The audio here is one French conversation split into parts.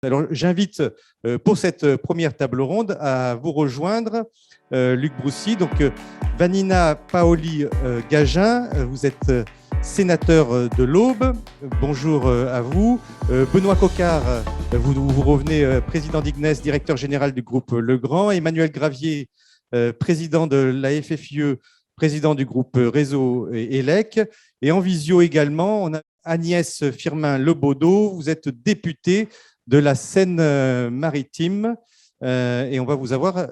Alors, j'invite pour cette première table ronde à vous rejoindre Luc Broussy, donc Vanina Paoli-Gagin, vous êtes sénateur de l'Aube. Bonjour à vous. Benoît Coquard, vous revenez président d'Ignes, directeur général du groupe Legrand. Emmanuel Gravier, président de la FFIE, président du groupe Réseau ELEC. Et en visio également, on a Agnès Firmin-Lebaudot, vous êtes députée de la Seine-Maritime et on va vous avoir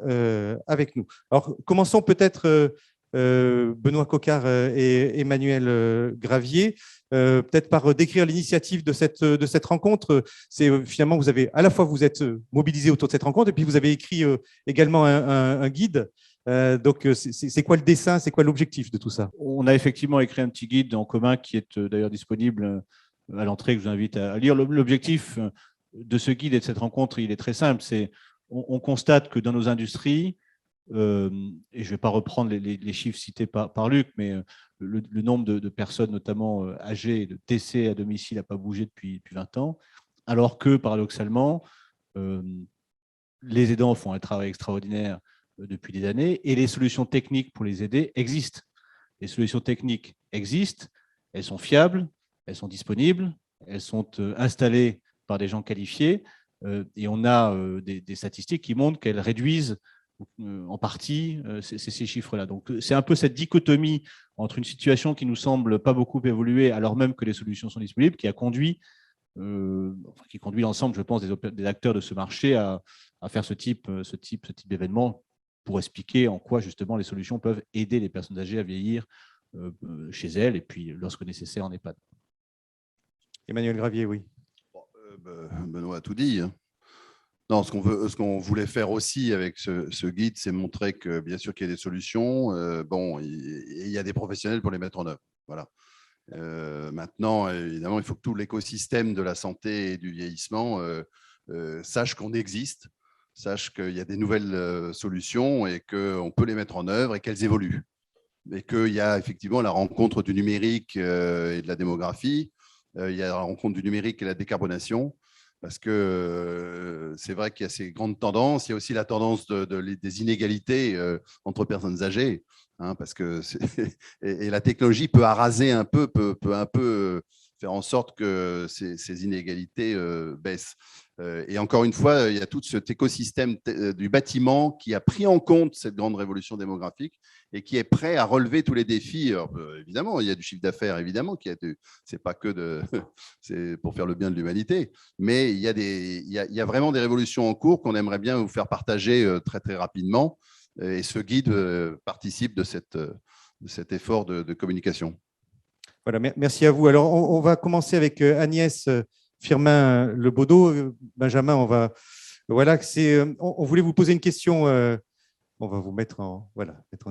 avec nous. Alors, commençons peut-être, Benoît Coquard et Emmanuel Gravier, peut-être par décrire l'initiative de cette rencontre. C'est finalement, à la fois vous êtes mobilisés autour de cette rencontre et puis vous avez écrit également un guide. Donc, c'est quoi le dessin, c'est quoi l'objectif de tout ça? On a effectivement écrit un petit guide en commun qui est d'ailleurs disponible à l'entrée, que je vous invite à lire. L'objectif de ce guide et de cette rencontre, il est très simple. On constate que dans nos industries, et je ne vais pas reprendre les chiffres cités par Luc, mais le nombre de personnes, notamment âgées, de décès à domicile n'a pas bougé depuis 20 ans, alors que, paradoxalement, les aidants font un travail extraordinaire depuis des années et les solutions techniques pour les aider existent. Les solutions techniques existent, elles sont fiables, elles sont disponibles, elles sont installées par des gens qualifiés et on a des statistiques qui montrent qu'elles réduisent en partie ces chiffres-là. Donc, c'est un peu cette dichotomie entre une situation qui nous semble pas beaucoup évoluer alors même que les solutions sont disponibles qui conduit l'ensemble, je pense, des acteurs de ce marché à faire ce type d'événement pour expliquer en quoi, justement, les solutions peuvent aider les personnes âgées à vieillir chez elles et puis, lorsque nécessaire, en EHPAD. Emmanuel Gravier, oui. Benoît a tout dit. Non, ce qu'on voulait faire aussi avec ce guide, c'est montrer que, bien sûr, qu'il y a des solutions. Il y a des professionnels pour les mettre en œuvre. Voilà. Maintenant, évidemment, il faut que tout l'écosystème de la santé et du vieillissement sache qu'on existe, sache qu'il y a des nouvelles solutions et qu'on peut les mettre en œuvre et qu'elles évoluent. Et qu'il y a effectivement la rencontre du numérique et de la démographie, il y a la rencontre du numérique et la décarbonation, parce que c'est vrai qu'il y a ces grandes tendances. Il y a aussi la tendance des inégalités entre personnes âgées, hein, parce que et la technologie peut araser un peu, peut un peu faire en sorte que ces inégalités baissent. Et encore une fois, il y a tout cet écosystème du bâtiment qui a pris en compte cette grande révolution démographique et qui est prêt à relever tous les défis. Alors, évidemment, il y a du chiffre d'affaires, évidemment, c'est pas que c'est pour faire le bien de l'humanité, mais il y a vraiment des révolutions en cours qu'on aimerait bien vous faire partager très, très rapidement. Et ce guide participe de cet effort de communication. Voilà, merci à vous. Alors, on va commencer avec Agnès Firmin-Lebaudot. Benjamin, on voulait vous poser une question. On va vous mettre en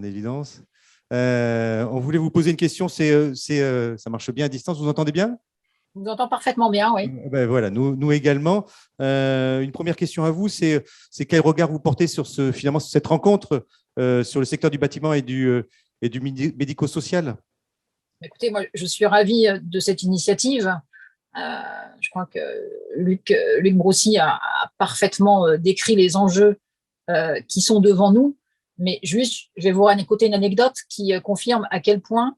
évidence. On voulait vous poser une question. Ça marche bien à distance. Vous entendez bien? Je vous entends parfaitement bien, oui. Voilà, nous également. Une première question à vous, c'est quel regard vous portez sur cette rencontre sur le secteur du bâtiment et du médico-social? Écoutez, moi, je suis ravie de cette initiative. Je crois que Luc Broussy a parfaitement décrit les enjeux qui sont devant nous. Mais juste, je vais vous raconter une anecdote qui confirme à quel point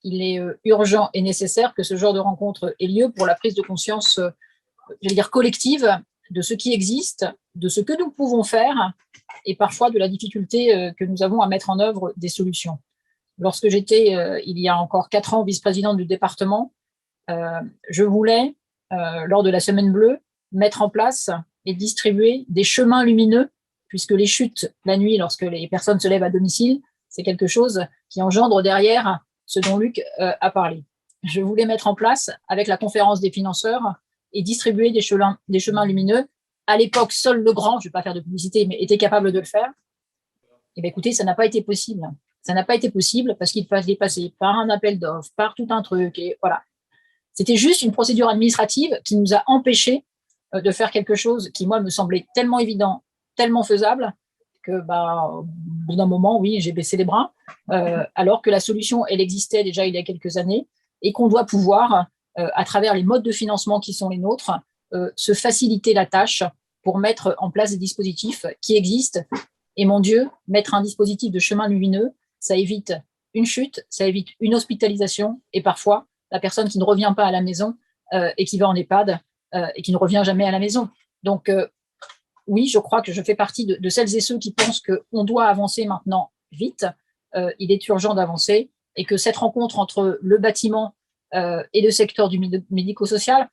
il est urgent et nécessaire que ce genre de rencontre ait lieu pour la prise de conscience, collective de ce qui existe, de ce que nous pouvons faire et parfois de la difficulté que nous avons à mettre en œuvre des solutions. Lorsque j'étais, il y a encore 4 ans, vice-présidente du département, je voulais, lors de la Semaine Bleue, mettre en place et distribuer des chemins lumineux, puisque les chutes la nuit, lorsque les personnes se lèvent à domicile, c'est quelque chose qui engendre derrière ce dont Luc a parlé. Je voulais mettre en place, avec la conférence des financeurs, et distribuer des chemins lumineux. À l'époque, seul Legrand, je ne vais pas faire de publicité, mais était capable de le faire. Eh bien, écoutez, ça n'a pas été possible. Ça n'a pas été possible parce qu'il fallait passer par un appel d'offres, par tout un truc. Et voilà. C'était juste une procédure administrative qui nous a empêchés de faire quelque chose qui, moi, me semblait tellement évident, tellement faisable, que, au bout d'un moment, oui, j'ai baissé les bras, alors que la solution, elle existait déjà il y a quelques années et qu'on doit pouvoir, à travers les modes de financement qui sont les nôtres, se faciliter la tâche pour mettre en place des dispositifs qui existent. Et mon Dieu, mettre un dispositif de chemin lumineux, ça évite une chute, ça évite une hospitalisation et parfois la personne qui ne revient pas à la maison et qui va en EHPAD et qui ne revient jamais à la maison. Donc, oui, je crois que je fais partie de celles et ceux qui pensent qu'on doit avancer maintenant vite. Il est urgent d'avancer et que cette rencontre entre le bâtiment et le secteur du médico-social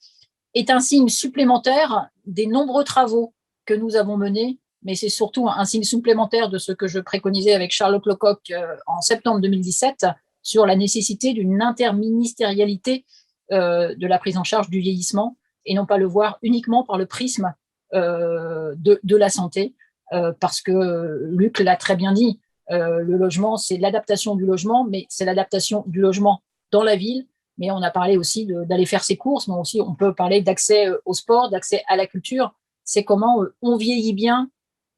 est un signe supplémentaire des nombreux travaux que nous avons menés, mais c'est surtout un signe supplémentaire de ce que je préconisais avec Charles Leclerc en septembre 2017 sur la nécessité d'une interministérialité de la prise en charge du vieillissement et non pas le voir uniquement par le prisme de la santé, parce que Luc l'a très bien dit, le logement, c'est l'adaptation du logement, mais c'est l'adaptation du logement dans la ville. Mais on a parlé aussi d'aller faire ses courses, mais aussi on peut parler d'accès au sport, d'accès à la culture. C'est comment on vieillit bien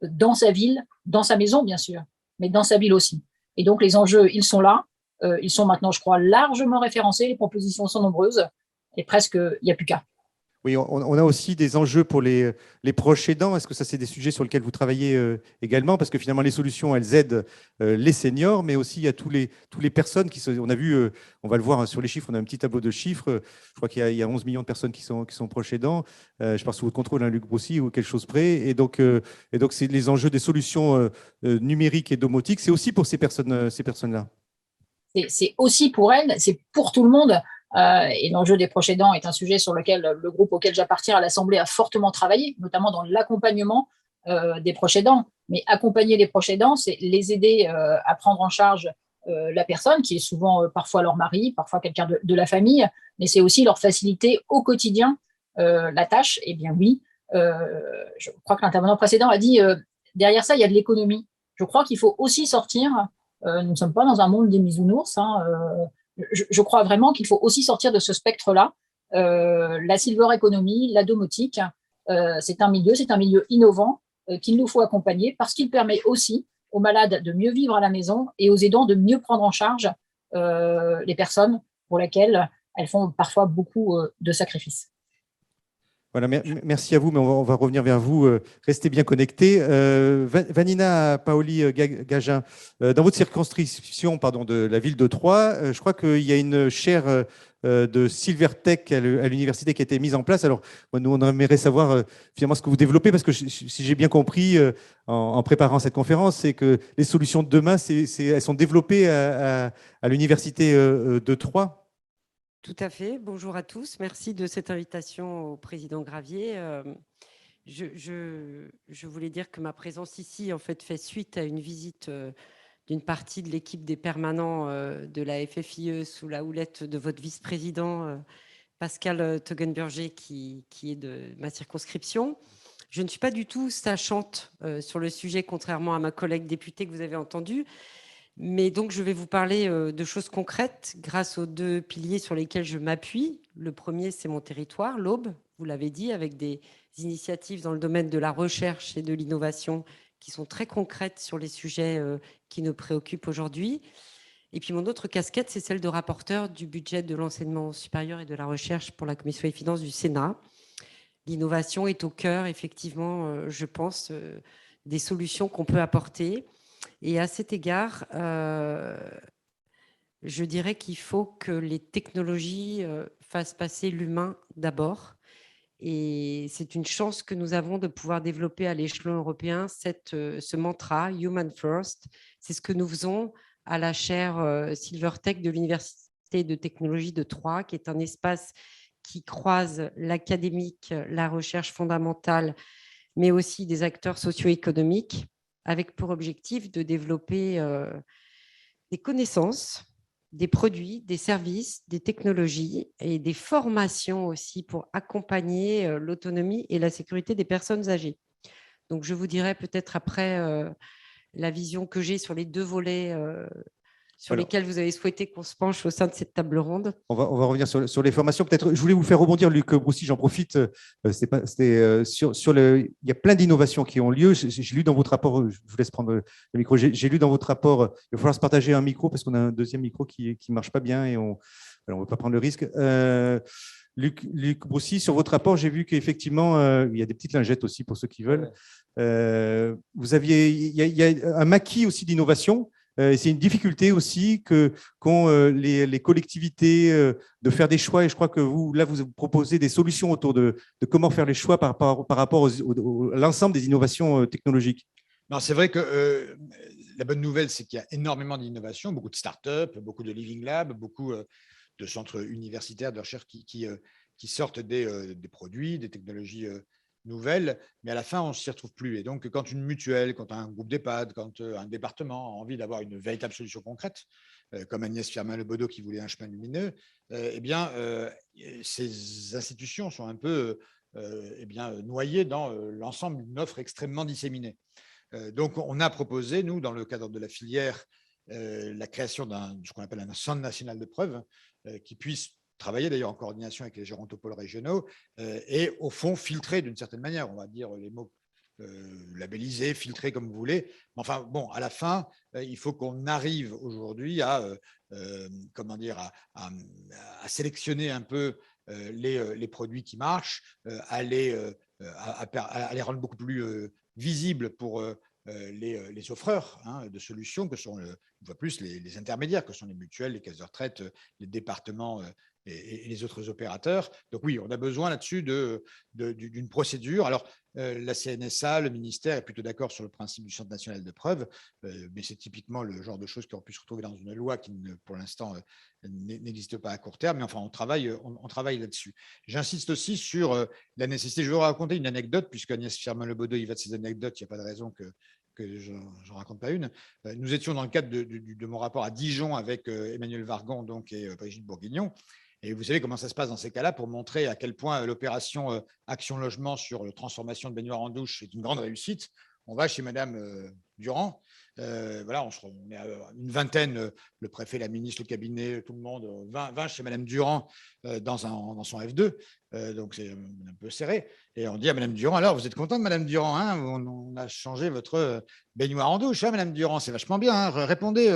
dans sa ville, dans sa maison bien sûr, mais dans sa ville aussi. Et donc les enjeux, ils sont là. Ils sont maintenant, je crois, largement référencés. Les propositions sont nombreuses et presque, il n'y a plus qu'à. Oui, on a aussi des enjeux pour les proches aidants. Est-ce que ça, c'est des sujets sur lesquels vous travaillez également? Parce que finalement, les solutions, elles aident les seniors, mais aussi il y a tous les personnes on a vu, on va le voir sur les chiffres, on a un petit tableau de chiffres. Je crois qu'il y a 11 millions de personnes qui sont proches aidants. Je pars sous votre contrôle, Luc Broussy, ou quelque chose près. Et donc, c'est les enjeux des solutions numériques et domotiques. C'est aussi pour ces personnes-là. C'est aussi pour elles, c'est pour tout le monde. Et l'enjeu des proches aidants est un sujet sur lequel le groupe auquel j'appartiens à l'Assemblée a fortement travaillé, notamment dans l'accompagnement des proches aidants. Mais accompagner les proches aidants, c'est les aider à prendre en charge la personne, qui est souvent parfois leur mari, parfois quelqu'un de la famille, mais c'est aussi leur faciliter au quotidien la tâche. Eh bien oui, je crois que l'intervenant précédent a dit derrière ça, il y a de l'économie. Je crois qu'il faut aussi sortir, nous ne sommes pas dans un monde des bisounours, je crois vraiment qu'il faut aussi sortir de ce spectre-là. La silver economy, la domotique, c'est un milieu innovant qu'il nous faut accompagner parce qu'il permet aussi aux malades de mieux vivre à la maison et aux aidants de mieux prendre en charge les personnes pour lesquelles elles font parfois beaucoup de sacrifices. Voilà, merci à vous, mais on va revenir vers vous. Restez bien connectés. Vanina Paoli-Gagin, dans votre circonscription de la ville de Troyes, je crois qu'il y a une chaire de Silvertech à l'université qui a été mise en place. Alors, nous, on aimerait savoir finalement ce que vous développez, parce que si j'ai bien compris en préparant cette conférence, c'est que les solutions de demain, elles sont développées à l'université de Troyes. Tout à fait. Bonjour à tous. Merci de cette invitation au président Gravier. Je voulais dire que ma présence ici en fait suite à une visite d'une partie de l'équipe des permanents de la FFIE sous la houlette de votre vice-président Pascal Toggenburger qui est de ma circonscription. Je ne suis pas du tout sachante sur le sujet, contrairement à ma collègue députée que vous avez entendue. Mais donc, je vais vous parler de choses concrètes grâce aux deux piliers sur lesquels je m'appuie. Le premier, c'est mon territoire, l'Aube, vous l'avez dit, avec des initiatives dans le domaine de la recherche et de l'innovation qui sont très concrètes sur les sujets qui nous préoccupent aujourd'hui. Et puis, mon autre casquette, c'est celle de rapporteur du budget de l'enseignement supérieur et de la recherche pour la Commission des finances du Sénat. L'innovation est au cœur, effectivement, je pense, des solutions qu'on peut apporter. Et à cet égard, je dirais qu'il faut que les technologies fassent passer l'humain d'abord. Et c'est une chance que nous avons de pouvoir développer à l'échelon européen ce mantra « Human First ». C'est ce que nous faisons à la chaire Silvertech de l'Université de technologie de Troyes, qui est un espace qui croise l'académique, la recherche fondamentale, mais aussi des acteurs socio-économiques, avec pour objectif de développer des connaissances, des produits, des services, des technologies et des formations aussi pour accompagner l'autonomie et la sécurité des personnes âgées. Donc, je vous dirai peut-être après la vision que j'ai sur les deux volets sur lesquels vous avez souhaité qu'on se penche au sein de cette table ronde. On va revenir sur les formations. Peut-être, je voulais vous faire rebondir, Luc Broussy, j'en profite. Il y a plein d'innovations qui ont lieu. J'ai lu dans votre rapport, je vous laisse prendre le micro, j'ai lu dans votre rapport, il va falloir se partager un micro parce qu'on a un deuxième micro qui ne marche pas bien et on ne veut pas prendre le risque. Luc Broussy, sur votre rapport, j'ai vu qu'effectivement, il y a des petites lingettes aussi pour ceux qui veulent. Il y a un maquis aussi d'innovation. C'est une difficulté aussi qu'ont les collectivités de faire des choix. Et je crois que vous proposez des solutions autour de comment faire les choix par rapport à l'ensemble des innovations technologiques. Non, c'est vrai que la bonne nouvelle, c'est qu'il y a énormément d'innovations, beaucoup de startups, beaucoup de living labs, beaucoup de centres universitaires de recherche qui sortent des produits, des technologies nouvelles, mais à la fin, on ne s'y retrouve plus. Et donc, quand une mutuelle, quand un groupe d'EHPAD, quand un département a envie d'avoir une véritable solution concrète, comme Agnès Firmin-Lebaudot qui voulait un chemin lumineux, eh bien, ces institutions sont un peu noyées dans l'ensemble d'une offre extrêmement disséminée. Donc, on a proposé, nous, dans le cadre de la filière, la création de ce qu'on appelle un centre national de preuves qui puisse travailler d'ailleurs en coordination avec les gérontopoles régionaux et au fond filtrer d'une certaine manière, on va dire les mots labellisés, filtrés comme vous voulez. Mais enfin bon, à la fin, il faut qu'on arrive aujourd'hui à sélectionner un peu les produits qui marchent, à les rendre beaucoup plus visibles pour les offreurs de solutions que sont une fois plus les intermédiaires, que sont les mutuelles, les caisses de retraite, les départements et les autres opérateurs. Donc oui, on a besoin là-dessus d'une procédure. Alors, la CNSA, le ministère est plutôt d'accord sur le principe du Centre national de preuves, mais c'est typiquement le genre de choses qui ont pu se retrouver dans une loi qui, pour l'instant, n'existe pas à court terme. Mais enfin, on travaille là-dessus. J'insiste aussi sur la nécessité. Je vais vous raconter une anecdote, puisque Agnès Firmin-Lebaudot y va de ces anecdotes, il n'y a pas de raison que je n'en raconte pas une. Nous étions dans le cadre de mon rapport à Dijon avec Emmanuel Vargon et Brigitte Bourguignon. Et vous savez comment ça se passe dans ces cas-là pour montrer à quel point l'opération Action Logement sur la transformation de baignoire en douche est une grande réussite. On va chez Madame Durand. Voilà, on est à une vingtaine, le préfet, la ministre, le cabinet, tout le monde, 20 chez Madame Durand dans son F2. Donc, c'est un peu serré. Et on dit à Madame Durand, alors, vous êtes contente, Madame Durand, hein, on a changé votre baignoire en douche, hein, Madame Durand, c'est vachement bien. Hein, répondez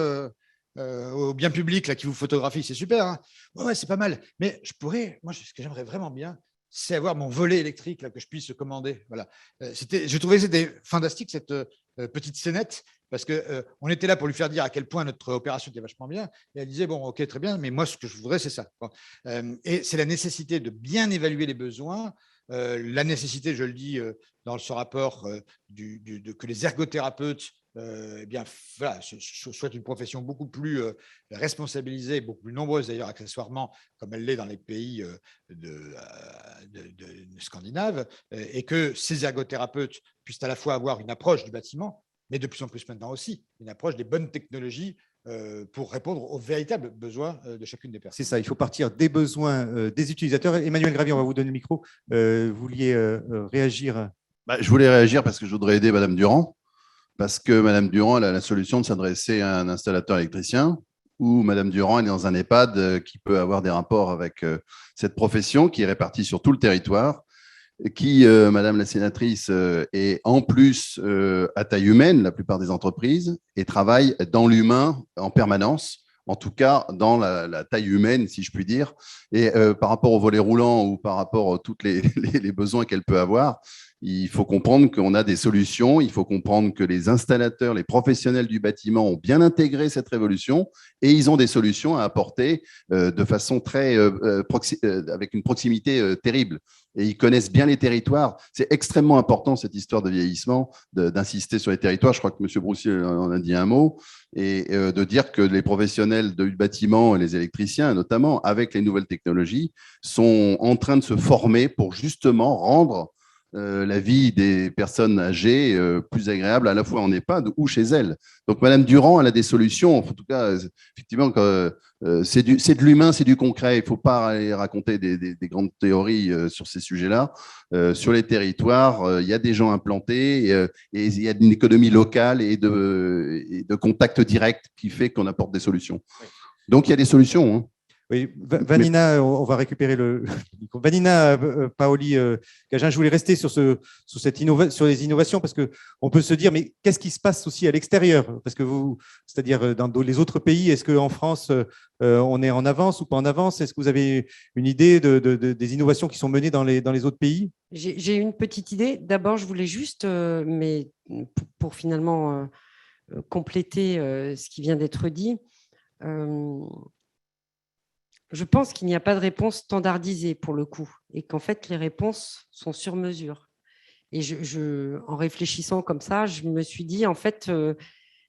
au bien public là, qui vous photographie, c'est super. Hein. Ouais, c'est pas mal. Mais ce que j'aimerais vraiment bien, c'est avoir mon volet électrique là, que je puisse commander. Voilà. Je trouvais que c'était fantastique cette petite scénette parce qu'on était là pour lui faire dire à quel point notre opération était vachement bien. Et elle disait, bon, ok, très bien, mais moi, ce que je voudrais, c'est ça. Bon. Et c'est la nécessité de bien évaluer les besoins, la nécessité, je le dis dans ce rapport, que les ergothérapeutes soit une profession beaucoup plus responsabilisée, beaucoup plus nombreuse d'ailleurs accessoirement, comme elle l'est dans les pays scandinaves, et que ces ergothérapeutes puissent à la fois avoir une approche du bâtiment, mais de plus en plus maintenant aussi une approche des bonnes technologies pour répondre aux véritables besoins de chacune des personnes. C'est ça, il faut partir des besoins des utilisateurs. Emmanuel Gravier, on va vous donner le micro. Vous vouliez réagir? Je voulais réagir parce que je voudrais aider Madame Durand. Parce que Madame Durand elle a la solution de s'adresser à un installateur électricien ou Madame Durand elle est dans un EHPAD qui peut avoir des rapports avec cette profession qui est répartie sur tout le territoire, qui, Madame la sénatrice, est en plus à taille humaine, la plupart des entreprises, et travaille dans l'humain en permanence, en tout cas dans la taille humaine, si je puis dire. Et par rapport au volet roulant ou par rapport à tous les besoins qu'elle peut avoir, il faut comprendre qu'on a des solutions, il faut comprendre que les installateurs, les professionnels du bâtiment ont bien intégré cette révolution et ils ont des solutions à apporter de façon très avec une proximité terrible. Et ils connaissent bien les territoires. C'est extrêmement important, cette histoire de vieillissement, d'insister sur les territoires. Je crois que M. Broussy en a dit un mot. Et de dire que les professionnels du bâtiment et les électriciens, notamment avec les nouvelles technologies, sont en train de se former pour justement rendre la vie des personnes âgées plus agréable à la fois en EHPAD ou chez elles. Donc, Madame Durand, elle a des solutions. En tout cas, effectivement, c'est de l'humain, c'est du concret. Il ne faut pas aller raconter des grandes théories sur ces sujets-là. Sur les territoires, il y a des gens implantés et il y a une économie locale et de contact direct qui fait qu'on apporte des solutions. Donc, il y a des solutions. Hein. Oui, Vanina, on va récupérer le micro. Vanina Paoli-Gagin, je voulais rester sur sur les innovations parce qu'on peut se dire, mais qu'est-ce qui se passe aussi à l'extérieur? Parce que c'est-à-dire dans les autres pays, est-ce qu'en France, on est en avance ou pas en avance? Est-ce que vous avez une idée des innovations qui sont menées dans les autres pays? J'ai une petite idée. D'abord, je voulais juste, mais pour finalement compléter ce qui vient d'être dit, je pense qu'il n'y a pas de réponse standardisée pour le coup et qu'en fait, les réponses sont sur mesure. Et en réfléchissant comme ça, je me suis dit, en fait,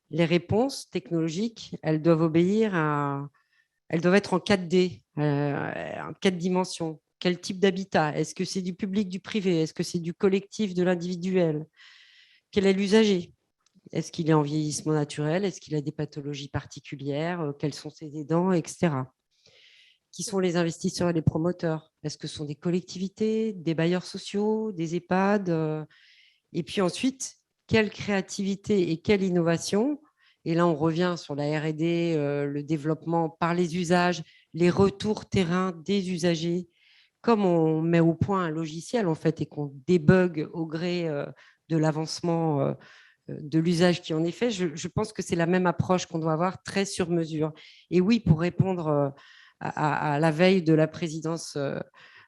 les réponses technologiques, elles doivent être en 4D, en 4 dimensions. Quel type d'habitat? Est-ce que c'est du public, du privé? Est-ce que c'est du collectif, de l'individuel? Quel est l'usager? Est-ce qu'il est en vieillissement naturel? Est-ce qu'il a des pathologies particulières? Quels sont ses aidants, etc. Qui sont les investisseurs et les promoteurs? Est-ce que ce sont des collectivités, des bailleurs sociaux, des EHPAD? Et puis ensuite, quelle créativité et quelle innovation? Et là, on revient sur la R&D, le développement par les usages, les retours terrain des usagers. Comme on met au point un logiciel en fait et qu'on débug au gré de l'avancement de l'usage qui en est fait, je pense que c'est la même approche qu'on doit avoir, très sur mesure. Et oui, pour répondre à la veille de la présidence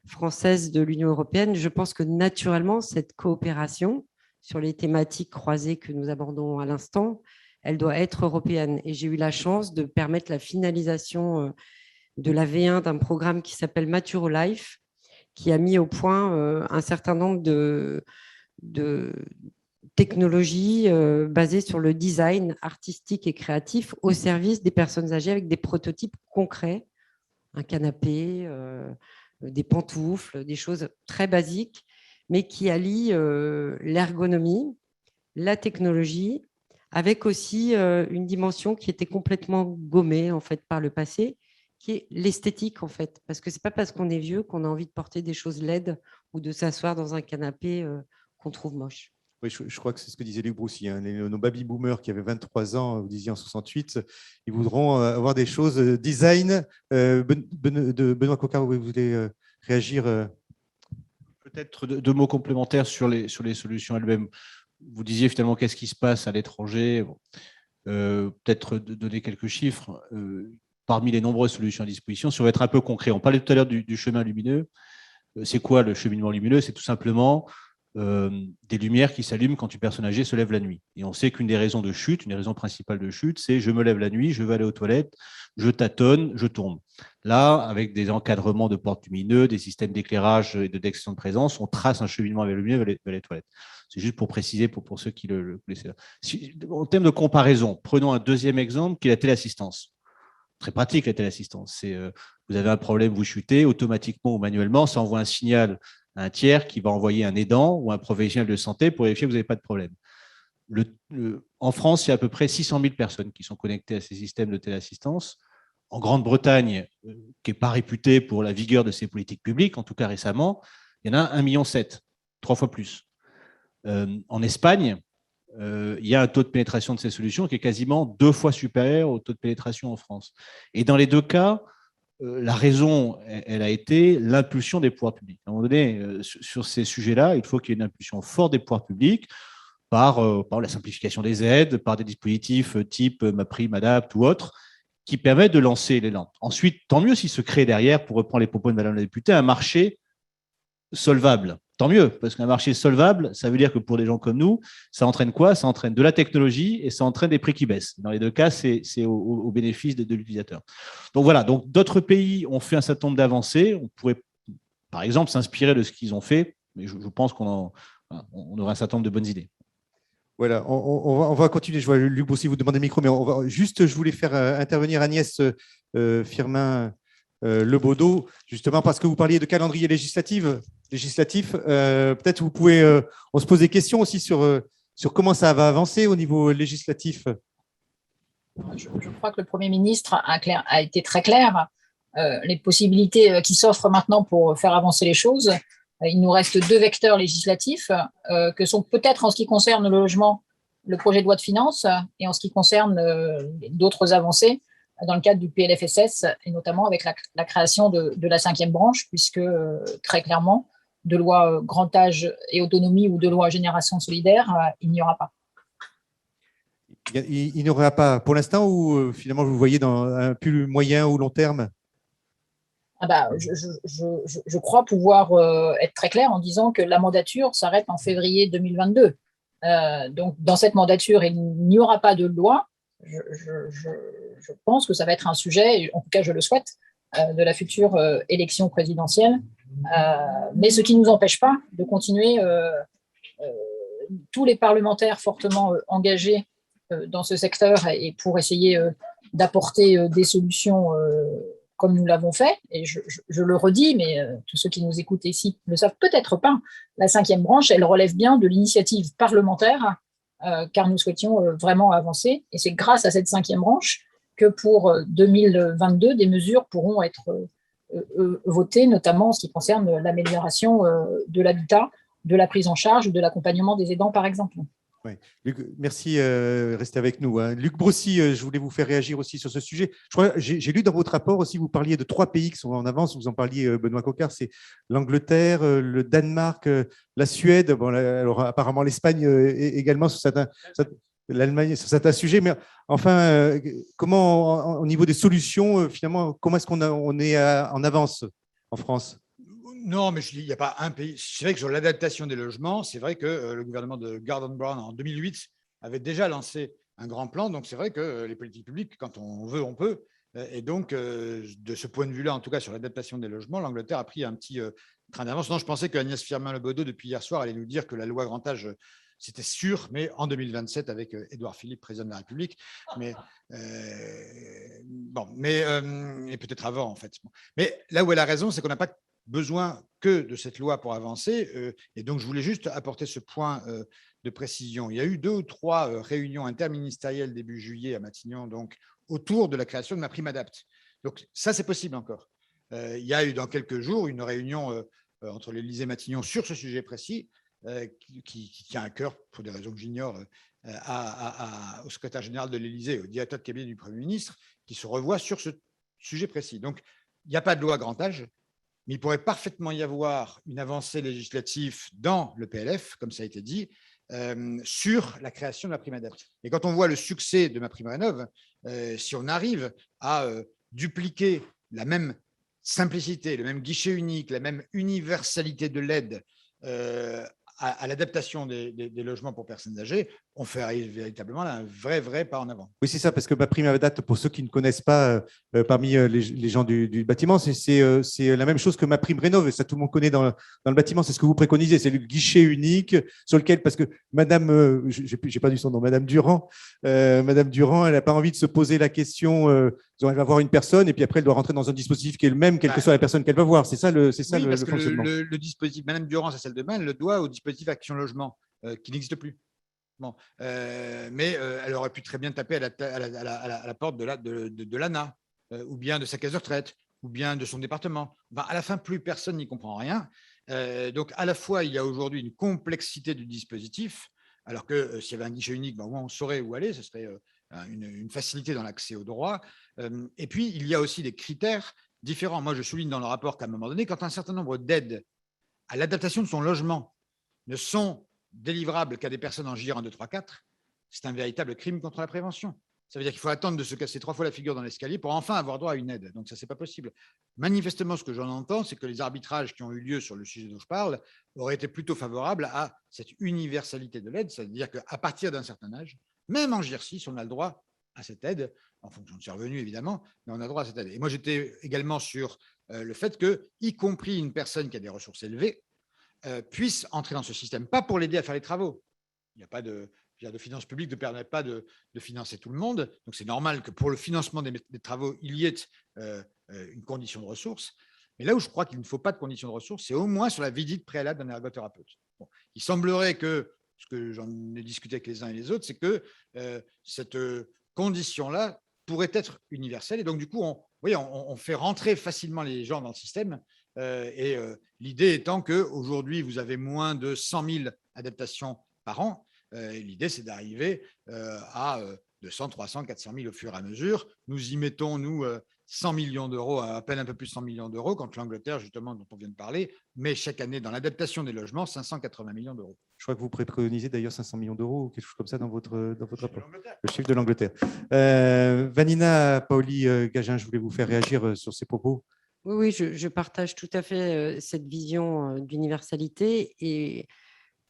française de l'Union européenne, je pense que naturellement, cette coopération sur les thématiques croisées que nous abordons à l'instant, elle doit être européenne. Et j'ai eu la chance de permettre la finalisation de la V1 d'un programme qui s'appelle Maturo Life, qui a mis au point un certain nombre de technologies basées sur le design artistique et créatif au service des personnes âgées avec des prototypes concrets, un canapé, des pantoufles, des choses très basiques, mais qui allient l'ergonomie, la technologie, avec aussi une dimension qui était complètement gommée en fait par le passé, qui est l'esthétique en fait, parce que c'est pas parce qu'on est vieux qu'on a envie de porter des choses laides ou de s'asseoir dans un canapé qu'on trouve moche. Oui, je crois que c'est ce que disait Luc Broussy. Hein. Nos baby-boomers qui avaient 23 ans, vous disiez en 68, ils voudront avoir des choses design. Benoît Coquart, vous voulez réagir Peut-être deux mots complémentaires sur les solutions elles-mêmes. Vous disiez finalement qu'est-ce qui se passe à l'étranger. Bon. Peut-être donner quelques chiffres. Parmi les nombreuses solutions à disposition, si on veut être un peu concret, on parlait tout à l'heure du chemin lumineux. C'est quoi le cheminement lumineux? C'est tout simplement des lumières qui s'allument quand une personne âgée se lève la nuit. Et on sait qu'une des raisons de chute, une des raisons principales de chute, c'est je me lève la nuit, je vais aller aux toilettes, je tâtonne, je tombe. Là, avec des encadrements de portes lumineux, des systèmes d'éclairage et de détection de présence, on trace un cheminement avec le lumière vers les toilettes. C'est juste pour préciser pour ceux qui le connaissaient. En termes de comparaison, prenons un deuxième exemple qui est la téléassistance. Très pratique la téléassistance. C'est vous avez un problème, vous chutez, automatiquement ou manuellement, ça envoie un signal à un tiers qui va envoyer un aidant ou un professionnel de santé pour vérifier que vous n'avez pas de problème. En France, il y a à peu près 600 000 personnes qui sont connectées à ces systèmes de téléassistance. En Grande-Bretagne, qui n'est pas réputée pour la vigueur de ses politiques publiques, en tout cas récemment, il y en a 1,7 million, 3 fois plus. En Espagne, il y a un taux de pénétration de ces solutions qui est quasiment 2 fois supérieur au taux de pénétration en France. Et dans les deux cas, la raison, elle a été l'impulsion des pouvoirs publics. À un moment donné, sur ces sujets-là, il faut qu'il y ait une impulsion forte des pouvoirs publics par la simplification des aides, par des dispositifs type MaPrimeAdapt ou autres, qui permettent de lancer l'élan. Ensuite, tant mieux s'il se crée derrière, pour reprendre les propos de Madame la députée, un marché solvable. Tant mieux, parce qu'un marché solvable, ça veut dire que pour des gens comme nous, ça entraîne quoi? Ça entraîne de la technologie et ça entraîne des prix qui baissent. Dans les deux cas, c'est au bénéfice de l'utilisateur. Donc voilà, donc d'autres pays ont fait un certain nombre d'avancées. On pourrait, par exemple, s'inspirer de ce qu'ils ont fait, mais je pense qu'on aura un certain nombre de bonnes idées. Voilà, on va continuer. Je vois Luc Broussy vous demander le micro, mais je voulais faire intervenir Agnès Firmin Lebaudot, justement parce que vous parliez de calendrier législatif. Peut-être vous pouvez, on se pose des questions aussi sur comment ça va avancer au niveau législatif. Je crois que le Premier ministre a été très clair. Les possibilités qui s'offrent maintenant pour faire avancer les choses, il nous reste 2 vecteurs législatifs que sont peut-être en ce qui concerne le logement, le projet de loi de finances, et en ce qui concerne d'autres avancées, dans le cadre du PLFSS, et notamment avec la création de la 5e branche, puisque très clairement, de loi grand âge et autonomie ou de loi génération solidaire, il n'y aura pas. Il n'y aura pas pour l'instant, ou finalement vous voyez dans un plus moyen ou long terme? Je crois pouvoir être très clair en disant que la mandature s'arrête en février 2022. Donc, dans cette mandature, il n'y aura pas de loi. Je pense que ça va être un sujet, en tout cas je le souhaite, de la future élection présidentielle. Mais ce qui ne nous empêche pas de continuer, tous les parlementaires fortement engagés dans ce secteur et pour essayer d'apporter des solutions comme nous l'avons fait, et je le redis, mais tous ceux qui nous écoutent ici ne le savent peut-être pas, la 5e branche, elle relève bien de l'initiative parlementaire, car nous souhaitions vraiment avancer, et c'est grâce à cette 5e branche que pour 2022, des mesures pourront être votées, notamment en ce qui concerne l'amélioration de l'habitat, de la prise en charge, de l'accompagnement des aidants, par exemple. Oui. Luc, merci, restez avec nous. Luc Brossy, je voulais vous faire réagir aussi sur ce sujet. J'ai lu dans votre rapport aussi, vous parliez de 3 pays qui sont en avance, vous en parliez, Benoît Coquart, c'est l'Angleterre, le Danemark, la Suède, bon, alors apparemment l'Espagne également, l'Allemagne sur certains sujets, mais enfin, comment, au niveau des solutions, finalement, comment est-ce qu'on est en avance en France? Non, mais je dis, il n'y a pas un pays. C'est vrai que sur l'adaptation des logements, c'est vrai que le gouvernement de Gordon Brown en 2008 avait déjà lancé un grand plan. Donc, c'est vrai que les politiques publiques, quand on veut, on peut. Et donc, de ce point de vue-là, en tout cas sur l'adaptation des logements, l'Angleterre a pris un petit train d'avance. Non, je pensais qu'Agnès Firmin-Lebaudot, depuis hier soir, allait nous dire que la loi grand âge, c'était sûr, mais en 2027 avec Édouard Philippe, président de la République. Mais bon, et peut-être avant, en fait. Mais là où elle a raison, c'est qu'on n'a pas besoin que de cette loi pour avancer. Et donc, je voulais juste apporter ce point de précision. Il y a eu 2 ou 3 réunions interministérielles début juillet à Matignon, donc autour de la création de MaPrimeAdapt'. Donc, ça, c'est possible encore. Il y a eu dans quelques jours une réunion entre l'Élysée et Matignon sur ce sujet précis qui tient à cœur, pour des raisons que j'ignore, au secrétaire général de l'Élysée, au directeur de cabinet du Premier ministre, qui se revoit sur ce sujet précis. Donc, il n'y a pas de loi grand âge, mais il pourrait parfaitement y avoir une avancée législative dans le PLF, comme ça a été dit, sur la création de MaPrimeAdapt'. Et quand on voit le succès de MaPrimeRénov', si on arrive à dupliquer la même simplicité, le même guichet unique, la même universalité de l'aide à l'adaptation des logements pour personnes âgées, on fait véritablement un vrai pas en avant. Oui, c'est ça, parce que MaPrimeAdapt', pour ceux qui ne connaissent pas, parmi les gens du bâtiment, c'est la même chose que MaPrimeRénov', et ça tout le monde connaît dans le bâtiment, c'est ce que vous préconisez, c'est le guichet unique sur lequel, parce que Madame, j'ai pas du son nom, Madame Durand, elle n'a pas envie de se poser la question, elle va voir une personne, et puis après elle doit rentrer dans un dispositif qui est le même, quelle que soit la personne qu'elle va voir, c'est ça le fonctionnement. Le dispositif, Madame Durand, c'est celle de bain, elle le doit au dispositif Action Logement, qui n'existe plus. Bon, mais elle aurait pu très bien taper à la porte de l'ANA, ou bien de sa caisse de retraite, ou bien de son département. À la fin, plus personne n'y comprend rien. Donc, à la fois, il y a aujourd'hui une complexité du dispositif, alors que s'il y avait un guichet unique, on saurait où aller, ce serait une facilité dans l'accès aux droits. Et puis, il y a aussi des critères différents. Moi, je souligne dans le rapport qu'à un moment donné, quand un certain nombre d'aides à l'adaptation de son logement ne sont délivrable qu'à des personnes en JIR 1, 2, 3, 4, c'est un véritable crime contre la prévention. Ça veut dire qu'il faut attendre de se casser 3 fois la figure dans l'escalier pour enfin avoir droit à une aide. Donc ça, c'est pas possible. Manifestement, ce que j'en entends, c'est que les arbitrages qui ont eu lieu sur le sujet dont je parle auraient été plutôt favorables à cette universalité de l'aide, c'est-à-dire qu'à partir d'un certain âge, même en JIR 6, on a le droit à cette aide, en fonction de ses revenus évidemment, mais on a le droit à cette aide. Et moi, j'étais également sur le fait que, y compris une personne qui a des ressources élevées, puisse entrer dans ce système, pas pour l'aider à faire les travaux. Il n'y a pas de finances publiques ne permet pas de financer tout le monde. Donc, c'est normal que pour le financement des travaux, il y ait une condition de ressources. Mais là où je crois qu'il ne faut pas de condition de ressources, c'est au moins sur la visite préalable d'un ergothérapeute. Bon, il semblerait que, ce que j'en ai discuté avec les uns et les autres, c'est que cette condition-là pourrait être universelle. Et donc, du coup, on fait rentrer facilement les gens dans le système. L'idée étant qu'aujourd'hui, vous avez moins de 100 000 adaptations par an. L'idée, c'est d'arriver à 200, 300, 400 000 au fur et à mesure. Nous y mettons, nous, 100 millions d'euros, à peine un peu plus de 100 millions d'euros, quand l'Angleterre, justement, dont on vient de parler, met chaque année dans l'adaptation des logements 580 millions d'euros. Je crois que vous préconisez d'ailleurs 500 millions d'euros ou quelque chose comme ça dans votre rapport. Le chiffre de l'Angleterre. Vanina Paoli-Gagin, je voulais vous faire réagir sur ces propos. Oui, je partage tout à fait cette vision d'universalité et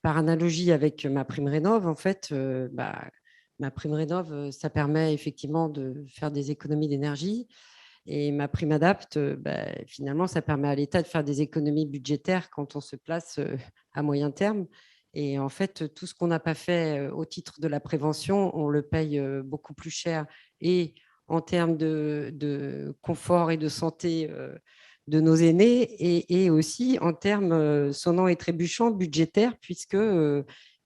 par analogie avec ma prime rénov, en fait, ma prime rénov, ça permet effectivement de faire des économies d'énergie et ma prime adapt, finalement, ça permet à l'État de faire des économies budgétaires quand on se place à moyen terme. Et en fait, tout ce qu'on n'a pas fait au titre de la prévention, on le paye beaucoup plus cher et en termes de confort et de santé de nos aînés et aussi en termes sonnants et trébuchants budgétaires, puisque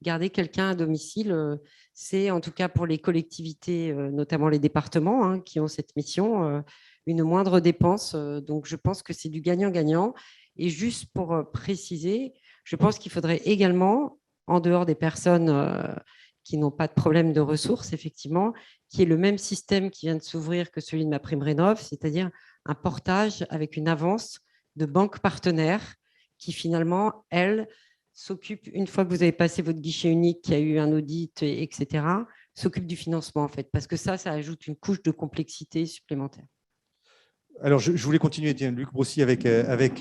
garder quelqu'un à domicile, c'est en tout cas pour les collectivités, notamment les départements hein, qui ont cette mission, une moindre dépense. Donc, je pense que c'est du gagnant-gagnant. Et juste pour préciser, je pense qu'il faudrait également, en dehors des personnes qui n'ont pas de problème de ressources, effectivement, qui est le même système qui vient de s'ouvrir que celui de ma prime rénov, c'est-à-dire un portage avec une avance de banque partenaire qui finalement, elle, s'occupe, une fois que vous avez passé votre guichet unique, qu'il y a eu un audit, etc., s'occupe du financement, en fait, parce que ça ajoute une couche de complexité supplémentaire. Alors, je voulais continuer, Luc Broussy, avec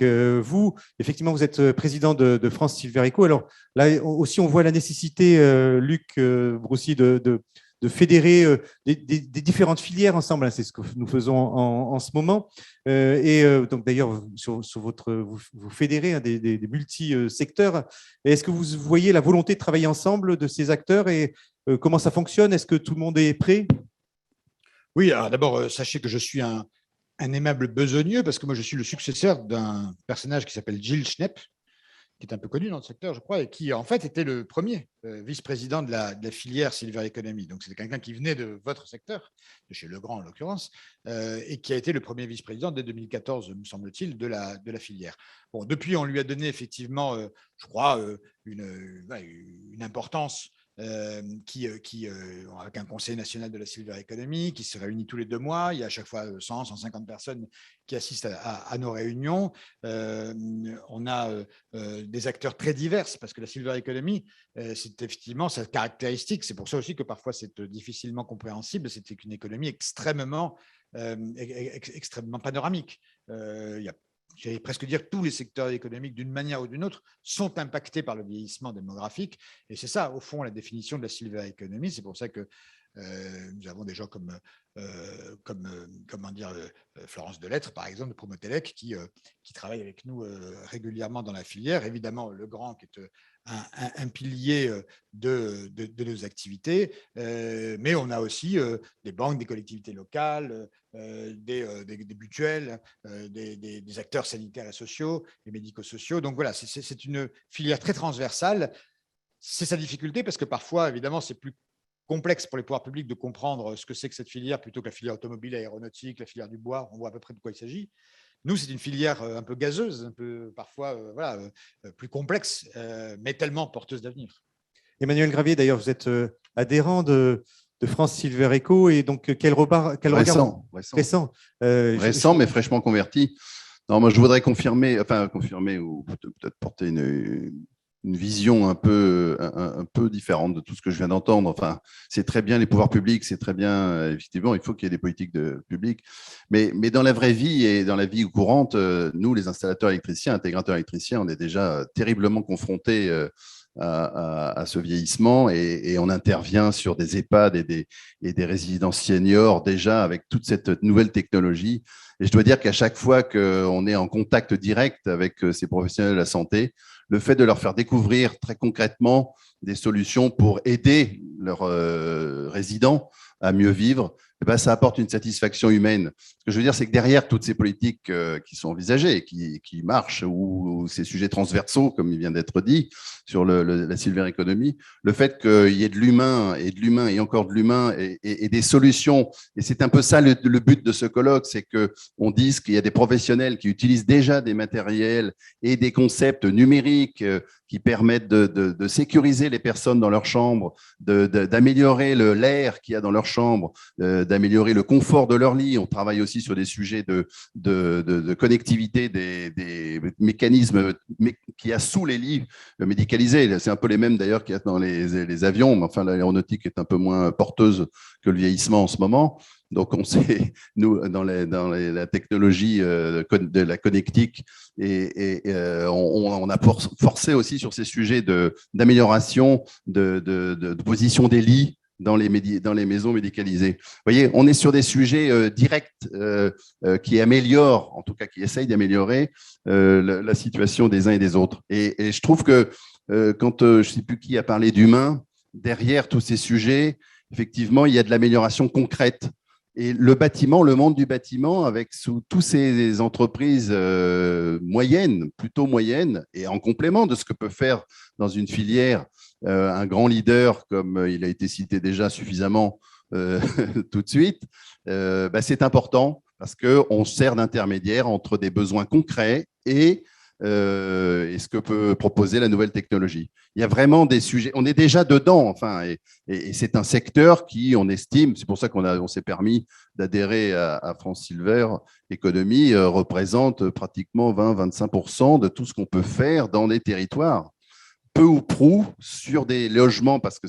vous. Effectivement, vous êtes président de France Silver-Eco. Alors là aussi, on voit la nécessité, Luc Broussy, de fédérer des différentes filières ensemble. Hein, c'est ce que nous faisons en ce moment. Donc, d'ailleurs, vous fédérez hein, des multi-secteurs. Est-ce que vous voyez la volonté de travailler ensemble de ces acteurs et comment ça fonctionne? Est-ce que tout le monde est prêt? Oui, alors d'abord, sachez que je suis un aimable besogneux parce que moi, je suis le successeur d'un personnage qui s'appelle Gilles Schnepp, qui est un peu connu dans le secteur, je crois, et qui, en fait, était le premier vice-président de la filière Silver Economy. Donc, c'était quelqu'un qui venait de votre secteur, de chez Legrand en l'occurrence, et qui a été le premier vice-président dès 2014, me semble-t-il, de la filière. Bon, depuis, on lui a donné effectivement, je crois, une importance avec un conseil national de la Silver Economy qui se réunit tous les 2 mois. Il y a à chaque fois 100, 150 personnes qui assistent à nos réunions. On a des acteurs très divers parce que la Silver Economy, c'est effectivement sa caractéristique. C'est pour ça aussi que parfois c'est difficilement compréhensible. C'est une économie extrêmement panoramique. Il y a j'allais presque dire tous les secteurs économiques, d'une manière ou d'une autre, sont impactés par le vieillissement démographique. Et c'est ça, au fond, la définition de la Silver Economy. C'est pour ça que nous avons des gens comme Florence Delettre, par exemple, de Promotelec, qui travaille avec nous régulièrement dans la filière. Évidemment, Legrand, qui est un pilier de nos activités, mais on a aussi des banques, des collectivités locales, des mutuelles, des acteurs sanitaires et sociaux, et médico-sociaux. Donc voilà, c'est une filière très transversale. C'est sa difficulté parce que parfois, évidemment, c'est plus complexe pour les pouvoirs publics de comprendre ce que c'est que cette filière plutôt que la filière automobile, aéronautique, la filière du bois. On voit à peu près de quoi il s'agit. Nous, c'est une filière un peu gazeuse, un peu parfois plus complexe, mais tellement porteuse d'avenir. Emmanuel Gravier, d'ailleurs, vous êtes adhérent de France Silver Eco et donc quel regard récent, mais fraîchement converti. Non, moi, je voudrais confirmer ou peut-être porter une vision un peu différente de tout ce que je viens d'entendre. Enfin, c'est très bien les pouvoirs publics, c'est très bien, effectivement, il faut qu'il y ait des politiques publiques. Mais dans la vraie vie et dans la vie courante, nous, les installateurs électriciens, intégrateurs électriciens, on est déjà terriblement confrontés à ce vieillissement et on intervient sur des EHPAD et des résidences seniors déjà avec toute cette nouvelle technologie. Et je dois dire qu'à chaque fois qu'on est en contact direct avec ces professionnels de la santé, le fait de leur faire découvrir très concrètement des solutions pour aider leurs résidents à mieux vivre, eh ben, ça apporte une satisfaction humaine. Ce que je veux dire, c'est que derrière toutes ces politiques qui sont envisagées, qui marchent, ou ces sujets transversaux, comme il vient d'être dit, sur la silver economy, le fait qu'il y ait de l'humain et encore de l'humain et des solutions, et c'est un peu ça le but de ce colloque, c'est qu'on dise qu'il y a des professionnels qui utilisent déjà des matériels et des concepts numériques qui permettent de sécuriser les personnes dans leur chambre, d'améliorer l'air qu'il y a dans leur chambre, d'améliorer le confort de leur lit. On travaille aussi sur des sujets de connectivité des mécanismes qu'il y a sous les lits médicalisés. C'est un peu les mêmes d'ailleurs qu'il y a dans les avions, mais enfin l'aéronautique est un peu moins porteuse que le vieillissement en ce moment. Donc, on sait, nous, dans la technologie de la connectique, on a forcé aussi sur ces sujets d'amélioration de position des lits dans les maisons médicalisées. Vous voyez, on est sur des sujets directs qui améliorent, en tout cas qui essayent d'améliorer la situation des uns et des autres. Et je trouve que quand je ne sais plus qui a parlé d'humain, derrière tous ces sujets, effectivement, il y a de l'amélioration concrète. Et le bâtiment, le monde du bâtiment, avec toutes ces entreprises moyennes, plutôt moyennes, et en complément de ce que peut faire dans une filière un grand leader, comme il a été cité déjà suffisamment tout de suite, c'est important parce qu'on sert d'intermédiaire entre des besoins concrets et ce que peut proposer la nouvelle technologie. Il y a vraiment des sujets, on est déjà dedans, enfin, et c'est un secteur qui, on estime, c'est pour ça qu'on s'est permis d'adhérer à France Silver Economy, représente pratiquement 20-25% de tout ce qu'on peut faire dans les territoires, peu ou prou sur des logements, parce que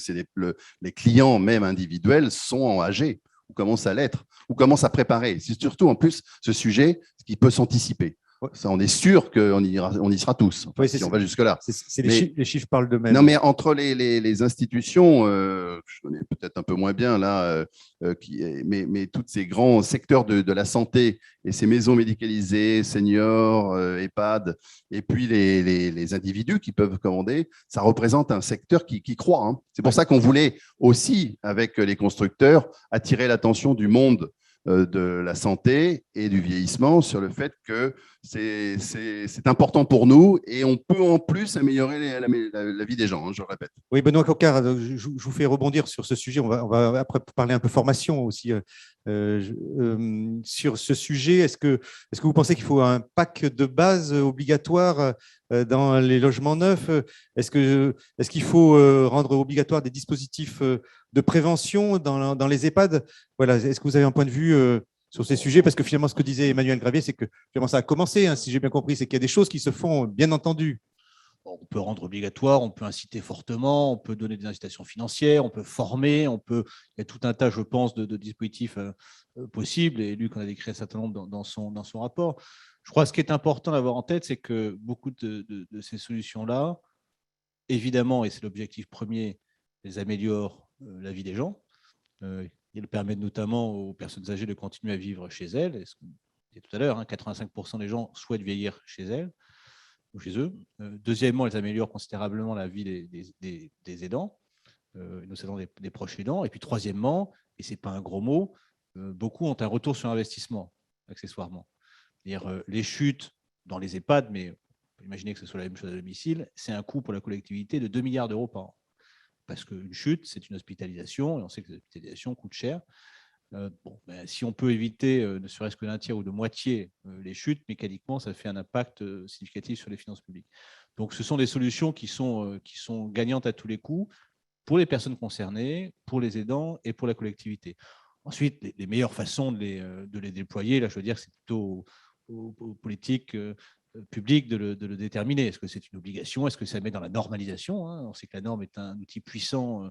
les clients même individuels sont âgés, ou commencent à l'être, ou commencent à préparer. C'est surtout en plus ce sujet qui peut s'anticiper. Ça, on est sûr qu'on y sera tous, enfin, si on va jusque-là. Les chiffres parlent d'eux-mêmes. Non, mais entre les institutions, je connais peut-être un peu moins bien là, mais tous ces grands secteurs de la santé et ces maisons médicalisées, seniors, EHPAD, et puis les individus qui peuvent commander, ça représente un secteur qui croît. Hein. C'est pour ça qu'on voulait aussi, avec les constructeurs, attirer l'attention du monde de la santé et du vieillissement sur le fait que c'est important pour nous et on peut en plus améliorer la vie des gens, hein, je le répète. Oui, Benoît Coquart, je vous fais rebondir sur ce sujet. On va après parler un peu formation aussi sur ce sujet. Est-ce que vous pensez qu'il faut un pack de base obligatoire dans les logements neufs? Est-ce qu'il faut rendre obligatoire des dispositifs de prévention dans les EHPAD? Voilà. Est-ce que vous avez un point de vue sur ces sujets? Parce que finalement, ce que disait Emmanuel Gravier, c'est que finalement, ça a commencé, hein, si j'ai bien compris, c'est qu'il y a des choses qui se font, bien entendu. On peut rendre obligatoire, on peut inciter fortement, on peut donner des incitations financières, on peut former, il y a tout un tas, je pense, de dispositifs possibles, et Luc en a décrit un certain nombre dans son rapport. Je crois que ce qui est important d'avoir en tête, c'est que beaucoup de ces solutions-là, évidemment, et c'est l'objectif premier, elles améliorent la vie des gens. Elles permettent notamment aux personnes âgées de continuer à vivre chez elles. Et ce qu'on disait tout à l'heure, 85% des gens souhaitent vieillir chez elles ou chez eux. Deuxièmement, elles améliorent considérablement la vie des aidants, notamment des proches aidants. Et puis troisièmement, et ce n'est pas un gros mot, beaucoup ont un retour sur investissement, accessoirement. C'est-à-dire les chutes dans les EHPAD, mais on peut imaginer que ce soit la même chose à domicile, c'est un coût pour la collectivité de 2 milliards d'euros par an. Parce qu'une chute, c'est une hospitalisation, et on sait que les hospitalisations coûtent cher. Si on peut éviter ne serait-ce que d'un tiers ou de moitié les chutes, mécaniquement, ça fait un impact significatif sur les finances publiques. Donc, ce sont des solutions qui sont gagnantes à tous les coups pour les personnes concernées, pour les aidants et pour la collectivité. Ensuite, les meilleures façons de les déployer, là, je veux dire, c'est plutôt aux politiques publiques de le déterminer. Est-ce que c'est une obligation? Est-ce que ça met dans la normalisation? On sait que la norme est un outil puissant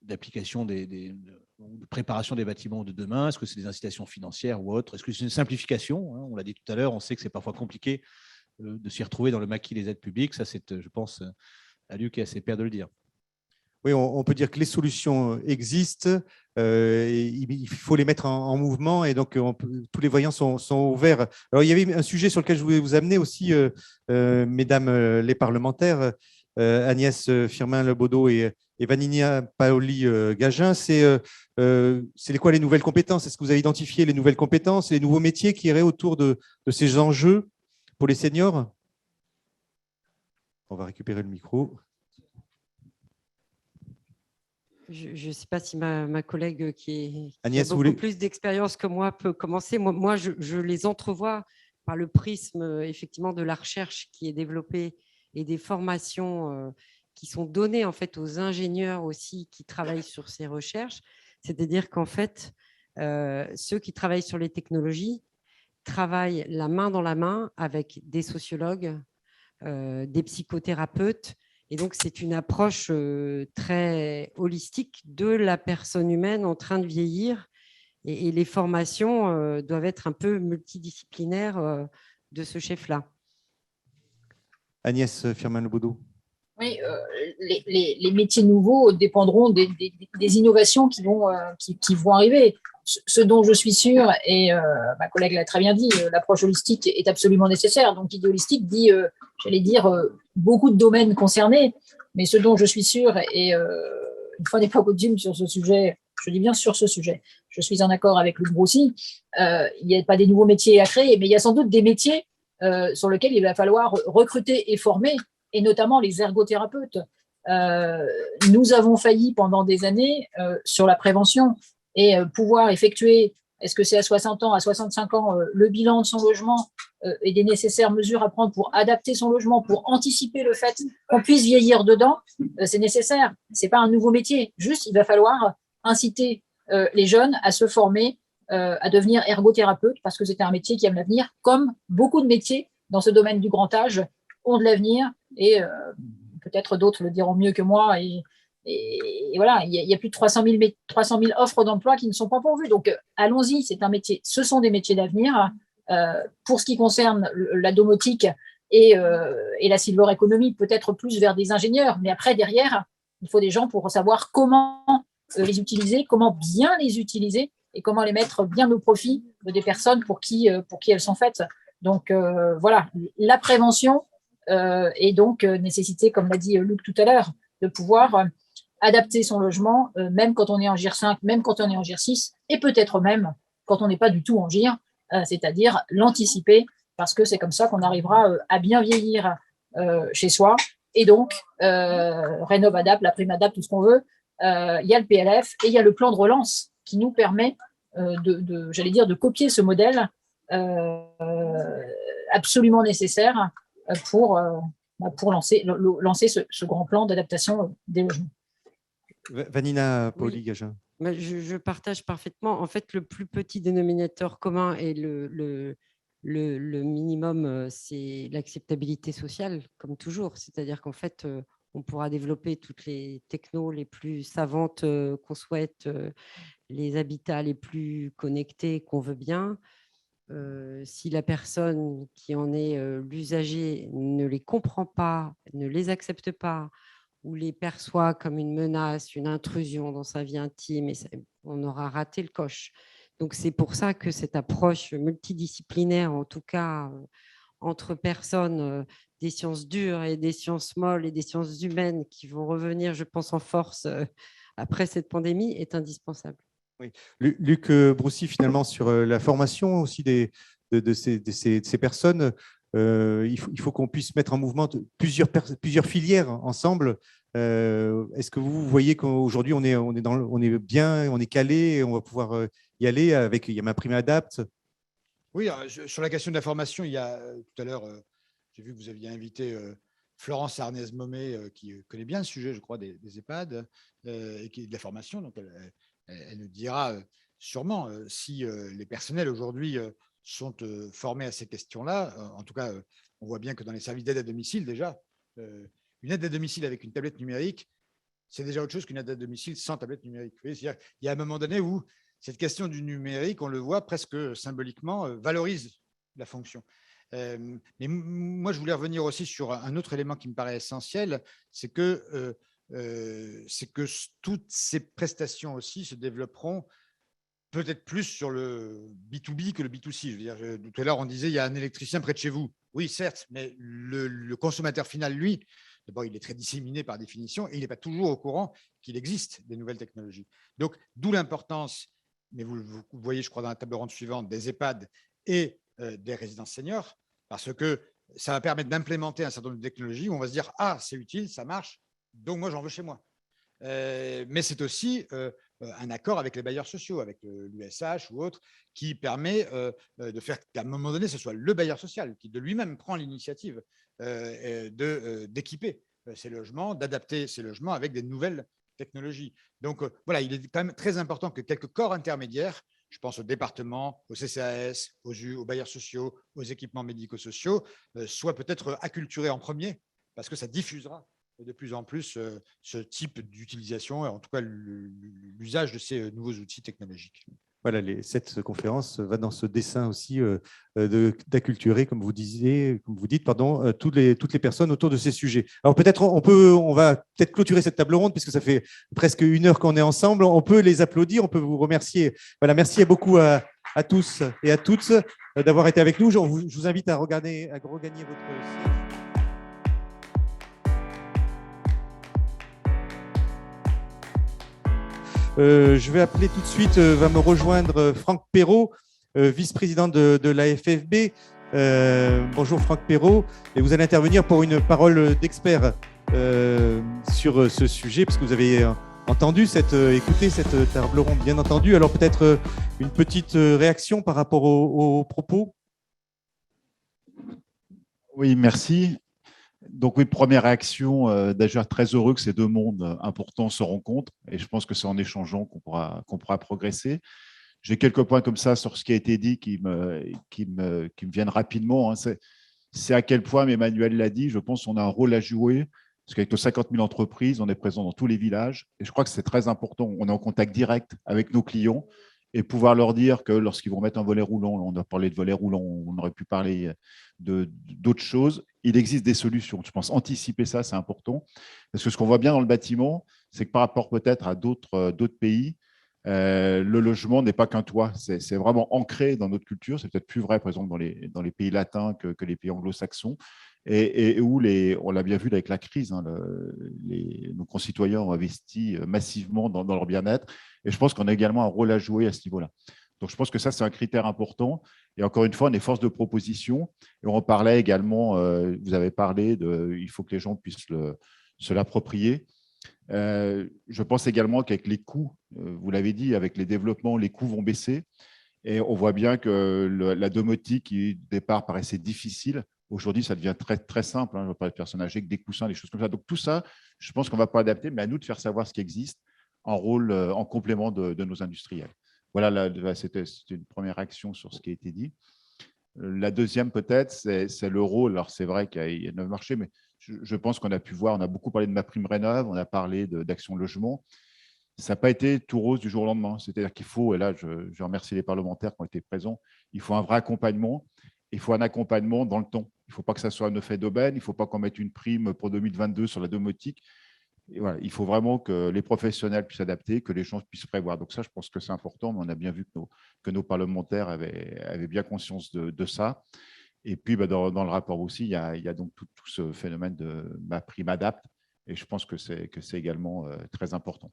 d'application de préparation des bâtiments de demain. Est-ce que c'est des incitations financières ou autres? Est-ce que c'est une simplification? On l'a dit tout à l'heure, on sait que c'est parfois compliqué de s'y retrouver dans le maquis des aides publiques. Ça, c'est, je pense, à Luc et à ses pairs de le dire. Oui, on peut dire que les solutions existent, il faut les mettre en mouvement et donc tous les voyants sont ouverts. Alors, il y avait un sujet sur lequel je voulais vous amener aussi, mesdames les parlementaires, Agnès Firmin-Lebaudot et et Vanina Paoli-Gagin, c'est quoi les nouvelles compétences? Est-ce que vous avez identifié les nouvelles compétences, les nouveaux métiers qui iraient autour de ces enjeux pour les seniors? On va récupérer le micro. Je ne sais pas si ma collègue qui Agnès, a beaucoup plus d'expérience que moi peut commencer. Moi je les entrevois par le prisme effectivement de la recherche qui est développée et des formations qui sont données en fait aux ingénieurs aussi qui travaillent sur ces recherches. C'est-à-dire qu'en fait, ceux qui travaillent sur les technologies travaillent la main dans la main avec des sociologues, des psychothérapeutes. Et donc, c'est une approche très holistique de la personne humaine en train de vieillir. Et les formations doivent être un peu multidisciplinaires de ce chef-là. Agnès Firmin-Lebaudot. Oui, les métiers nouveaux dépendront des innovations qui vont arriver. Ce dont je suis sûre, et ma collègue l'a très bien dit, l'approche holistique est absolument nécessaire. Donc, l'idée holistique dit, j'allais dire, beaucoup de domaines concernés, mais ce dont je suis sûre, et une fois n'est pas coutume sur ce sujet, je dis bien sur ce sujet, je suis en accord avec Luc Broussy, il n'y a pas des nouveaux métiers à créer, mais il y a sans doute des métiers sur lesquels il va falloir recruter et former, et notamment les ergothérapeutes. Nous avons failli pendant des années sur la prévention, et pouvoir effectuer, est-ce que c'est à 60 ans, à 65 ans, le bilan de son logement et des nécessaires mesures à prendre pour adapter son logement, pour anticiper le fait qu'on puisse vieillir dedans, c'est nécessaire. Ce n'est pas un nouveau métier. Juste, il va falloir inciter les jeunes à se former, à devenir ergothérapeute, parce que c'est un métier qui a de l'avenir, comme beaucoup de métiers dans ce domaine du grand âge ont de l'avenir, et peut-être d'autres le diront mieux que moi, et voilà, il y a plus de 300 000 offres d'emploi qui ne sont pas pourvues. Donc, allons-y, c'est un métier. Ce sont des métiers d'avenir. Pour ce qui concerne la domotique et la silver economy, peut-être plus vers des ingénieurs. Mais après, derrière, il faut des gens pour savoir comment les utiliser, comment bien les utiliser et comment les mettre bien au profit des personnes pour qui elles sont faites. Donc, voilà, la prévention est donc nécessité, comme l'a dit Luc tout à l'heure, de pouvoir adapter son logement, même quand on est en GIR 5, même quand on est en GIR 6, et peut-être même quand on n'est pas du tout en GIR, c'est-à-dire l'anticiper, parce que c'est comme ça qu'on arrivera à bien vieillir chez soi. Et donc, Rénov Adapt, la prime Adapt, tout ce qu'on veut, il y a le PLF et il y a le plan de relance qui nous permet j'allais dire, de copier ce modèle absolument nécessaire pour lancer ce grand plan d'adaptation des logements. Vanina Paoli-Gagin. Oui. Je partage parfaitement. En fait, le plus petit dénominateur commun et le minimum, c'est l'acceptabilité sociale, comme toujours. C'est-à-dire qu'en fait, on pourra développer toutes les technos les plus savantes qu'on souhaite, les habitats les plus connectés qu'on veut bien. Si la personne qui en est l'usager ne les comprend pas, ne les accepte pas, ou les perçoit comme une menace, une intrusion dans sa vie intime, et on aura raté le coche. Donc, c'est pour ça que cette approche multidisciplinaire, en tout cas entre personnes des sciences dures et des sciences molles et des sciences humaines qui vont revenir, je pense, en force après cette pandémie, est indispensable. Oui. Luc Broussy, finalement, sur la formation aussi de ces personnes, il faut qu'on puisse mettre en mouvement plusieurs filières ensemble. Est-ce que vous voyez qu'aujourd'hui, on est bien, on est calé, et on va pouvoir y aller avec, il y a ma prime Adapt? Oui, sur la question de la formation, il y a tout à l'heure, j'ai vu que vous aviez invité Florence Arnez-Momé, qui connaît bien le sujet, je crois, des EHPAD et qui est de la formation. Donc, elle nous dira sûrement si les personnels aujourd'hui sont formés à ces questions-là. En tout cas, on voit bien que dans les services d'aide à domicile, déjà, une aide à domicile avec une tablette numérique, c'est déjà autre chose qu'une aide à domicile sans tablette numérique. Vous voyez, c'est-à-dire, il y a un moment donné où cette question du numérique, on le voit presque symboliquement, valorise la fonction. Mais moi, je voulais revenir aussi sur un autre élément qui me paraît essentiel, c'est que toutes ces prestations aussi se développeront peut-être plus sur le B2B que le B2C. Je veux dire, tout à l'heure, on disait il y a un électricien près de chez vous. Oui, certes, mais le consommateur final, lui, d'abord, il est très disséminé par définition et il n'est pas toujours au courant qu'il existe des nouvelles technologies. Donc, d'où l'importance, mais vous voyez, je crois, dans la table ronde suivante, des EHPAD et des résidences seniors, parce que ça va permettre d'implémenter un certain nombre de technologies où on va se dire « Ah, c'est utile, ça marche, donc moi, j'en veux chez moi ». Mais c'est aussi un accord avec les bailleurs sociaux, avec l'USH ou autre, qui permet de faire qu'à un moment donné, ce soit le bailleur social qui de lui-même prend l'initiative d'équiper ces logements, d'adapter ces logements avec des nouvelles technologies. Donc voilà, il est quand même très important que quelques corps intermédiaires, je pense aux départements, aux CCAS, aux bailleurs sociaux, aux équipements médico-sociaux, soient peut-être acculturés en premier, parce que ça diffusera de plus en plus ce type d'utilisation, en tout cas l'usage de ces nouveaux outils technologiques. Voilà, cette conférence va dans ce dessin aussi d'acculturer, comme vous dites, toutes les personnes autour de ces sujets. Alors peut-être on va peut-être clôturer cette table ronde puisque ça fait presque 1 heure qu'on est ensemble. On peut les applaudir, on peut vous remercier. Voilà, merci beaucoup à tous et à toutes d'avoir été avec nous. Je vous invite à regagner votre siège. Je vais appeler tout de suite, va me rejoindre Franck Perrault, vice-président de l'AFFB. Bonjour Franck Perrault, et vous allez intervenir pour une parole d'expert sur ce sujet, parce que vous avez écouté cette table ronde, bien entendu. Alors peut-être une petite réaction par rapport aux propos. Oui, merci. Donc oui, première réaction, déjà très heureux que ces deux mondes importants se rencontrent, et je pense que c'est en échangeant qu'on pourra progresser. J'ai quelques points comme ça sur ce qui a été dit qui me viennent rapidement. C'est à quel point, Emmanuel l'a dit, je pense qu'on a un rôle à jouer, parce qu'avec nos 50 000 entreprises, on est présent dans tous les villages, et je crois que c'est très important, on est en contact direct avec nos clients, et pouvoir leur dire que lorsqu'ils vont mettre un volet roulant, on a parlé de volet roulant, on aurait pu parler d'autres choses, il existe des solutions. Je pense anticiper ça, c'est important. Parce que ce qu'on voit bien dans le bâtiment, c'est que par rapport peut-être à d'autres pays, le logement n'est pas qu'un toit. C'est vraiment ancré dans notre culture. C'est peut-être plus vrai, par exemple, dans les pays latins que les pays anglo-saxons. Et où, on l'a bien vu avec la crise, nos concitoyens ont investi massivement dans leur bien-être. Et je pense qu'on a également un rôle à jouer à ce niveau-là. Donc, je pense que ça, c'est un critère important. Et encore une fois, on est force de proposition. Et on parlait également, vous avez parlé il faut que les gens puissent se l'approprier. Je pense également qu'avec les coûts, vous l'avez dit, avec les développements, les coûts vont baisser. Et on voit bien que la domotique, qui au départ paraissait difficile, aujourd'hui, ça devient très, très simple. Je ne parle de personnes âgées, des coussins, des choses comme ça. Donc, tout ça, je pense qu'on ne va pas adapter, mais à nous de faire savoir ce qui existe en complément de nos industriels. Voilà, c'était une première action sur ce qui a été dit. La deuxième, peut-être, c'est le rôle. Alors, c'est vrai qu'il y a un marché, mais je pense qu'on a pu voir, on a beaucoup parlé de MaPrimeRénov', on a parlé d'Action Logement. Ça n'a pas été tout rose du jour au lendemain. C'est-à-dire qu'il faut, et là, je remercie les parlementaires qui ont été présents, il faut un vrai accompagnement. Il faut un accompagnement dans le temps. Il ne faut pas que ça soit un effet d'aubaine. Il ne faut pas qu'on mette une prime pour 2022 sur la domotique. Et voilà, il faut vraiment que les professionnels puissent s'adapter, que les gens puissent prévoir. Donc ça, je pense que c'est important, mais on a bien vu que nos parlementaires avaient bien conscience de ça. Et puis, dans le rapport aussi, il y a donc tout ce phénomène de MaPrimeAdapt. Et je pense que c'est également très important.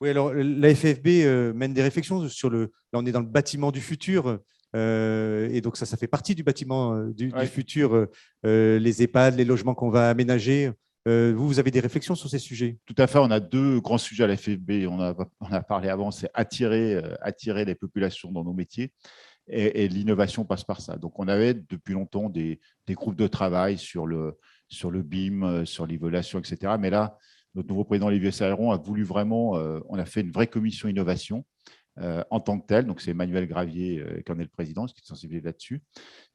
Oui, alors la FFB mène des réflexions sur là, on est dans le bâtiment du futur. Et donc, ça fait partie du bâtiment du futur, les EHPAD, les logements qu'on va aménager. Vous avez des réflexions sur ces sujets? Tout à fait. On a deux grands sujets à la FFB. On a parlé avant, c'est attirer les populations dans nos métiers. Et l'innovation passe par ça. Donc, on avait depuis longtemps des groupes de travail sur le BIM, sur l'évaluation, etc. Mais là, notre nouveau président Olivier Sailleron a voulu vraiment, on a fait une vraie commission innovation en tant que telle. Donc, c'est Emmanuel Gravier qui en est le président, qui est sensibilisé là-dessus,